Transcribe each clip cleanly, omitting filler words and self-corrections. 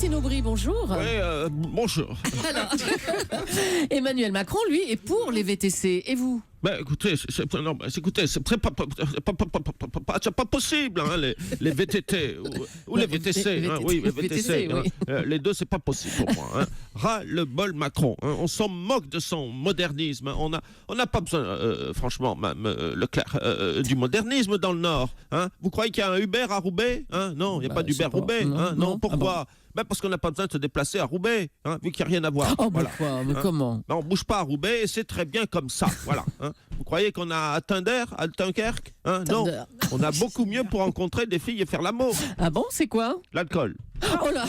Martine Aubry, bonjour. Oui, bonjour. Alors, Emmanuel Macron, lui, est pour les VTC. Et vous ? Écoutez, c'est pas possible, hein, les VTT ou les VTC. Oui, les VTC. Oui. Les deux, c'est pas possible pour moi. Hein. Ras le bol Macron. Hein. On s'en moque de son modernisme. On n'a pas besoin, franchement, Leclerc, du modernisme dans le Nord. Hein. Vous croyez qu'il y a un Uber à Roubaix, hein? Non, il n'y a pas d'Uber Roubaix. Hein. Non, pourquoi? Parce qu'on n'a pas besoin de se déplacer à Roubaix, hein, vu qu'il n'y a rien à voir. Voilà. Quoi, mais comment? On ne bouge pas à Roubaix et c'est très bien comme ça. Voilà. Hein. Vous croyez qu'on a à Dunkerque, hein? Non, on a beaucoup mieux pour rencontrer des filles et faire l'amour. Ah bon, c'est quoi? L'alcool. Oh là.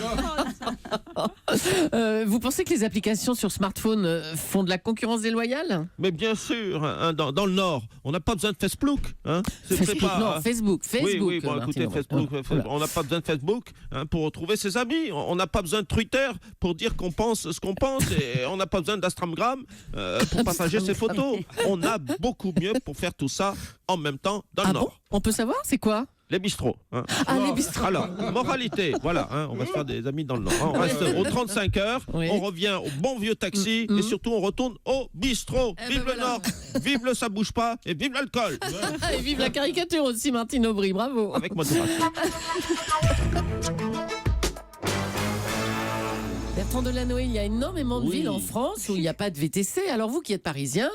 Vous pensez que les applications sur smartphone font de la concurrence déloyale? Mais bien sûr, hein, dans le Nord, on n'a pas besoin de Facebook. Hein. Facebook. Oui, bon, écoutez, Facebook, on n'a pas besoin de Facebook, hein, pour retrouver ses amis. On n'a pas besoin de Twitter pour dire qu'on pense ce qu'on pense. Et on n'a pas besoin d'Instagram pour partager ses photos. On a beaucoup mieux pour faire tout ça en même temps dans le Nord. Bon, on peut savoir, c'est quoi? Les bistrots. Hein. Les bistrots. Alors, moralité, voilà, hein, on va se faire des amis dans le Nord. Hein. On reste aux 35 heures, on revient au bon vieux taxi et surtout on retourne au bistrot. Vive le Nord, vive le ça bouge pas et vive l'alcool. Et vive la caricature aussi, Martine Aubry, bravo. Avec modération. Bertrand Delanoë, il y a énormément de villes en France où il n'y a pas de VTC. Alors vous qui êtes parisien,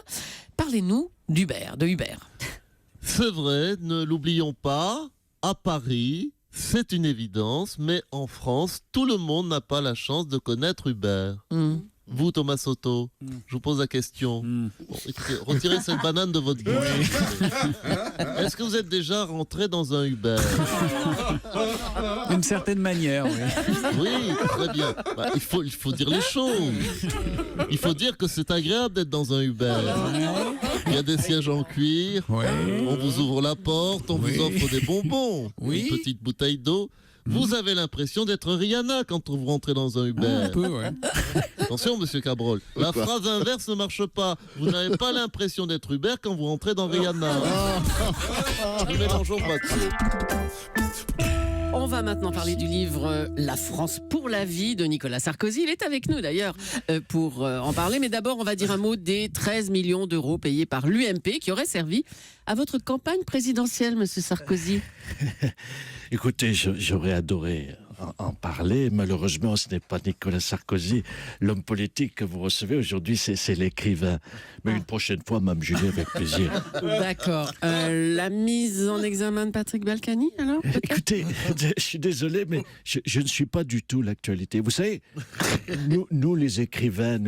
parlez-nous de Uber. C'est vrai, ne l'oublions pas, à Paris, c'est une évidence, mais en France, tout le monde n'a pas la chance de connaître Uber. Vous, Thomas Soto, je vous pose la question. Bon, écoutez, retirez cette banane de votre bouche. Est-ce que vous êtes déjà rentré dans un Uber? D'une certaine manière, oui. Oui, très bien. Il faut dire les choses. Il faut dire que c'est agréable d'être dans un Uber. Il y a des sièges en cuir, on vous ouvre la porte, on vous offre des bonbons, une petite bouteille d'eau. Vous avez l'impression d'être Rihanna quand vous rentrez dans un Uber. Un peu, ouais. Attention, monsieur Cabrol. La phrase inverse ne marche pas. Vous n'avez pas l'impression d'être Uber quand vous rentrez dans Rihanna. Ne mélangeons pas tout. On va maintenant parler du livre La France pour la vie de Nicolas Sarkozy. Il est avec nous d'ailleurs pour en parler. Mais d'abord, on va dire un mot des 13 millions d'euros payés par l'UMP qui auraient servi à votre campagne présidentielle, monsieur Sarkozy. Écoutez, j'aurais adoré en parler. Malheureusement, ce n'est pas Nicolas Sarkozy, l'homme politique que vous recevez aujourd'hui, c'est l'écrivain. Mais une prochaine fois, Mme Julie, avec plaisir. D'accord. La mise en examen de Patrick Balkany, alors Écoutez, je suis désolé, mais je ne suis pas du tout l'actualité. Vous savez, nous les écrivains,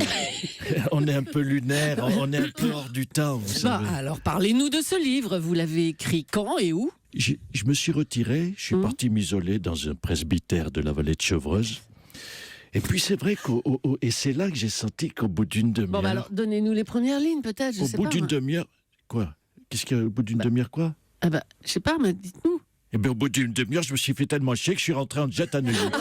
on est un peu lunaires, on est un peu hors du temps, vous savez. Alors, parlez-nous de ce livre. Vous l'avez écrit quand et où? Je me suis retiré, je suis parti m'isoler dans un presbytère de la vallée de Chevreuse. Et puis c'est vrai et c'est là que j'ai senti qu'au bout d'une demi-heure... Bon, alors donnez-nous les premières lignes peut-être, je sais pas. Au bout d'une demi-heure... Quoi? Qu'est-ce qu'il y a au bout d'une demi-heure, quoi? Je sais pas, mais dites-nous. Eh bien, au bout d'une demi-heure, je me suis fait tellement chier que je suis rentré en jet à New York.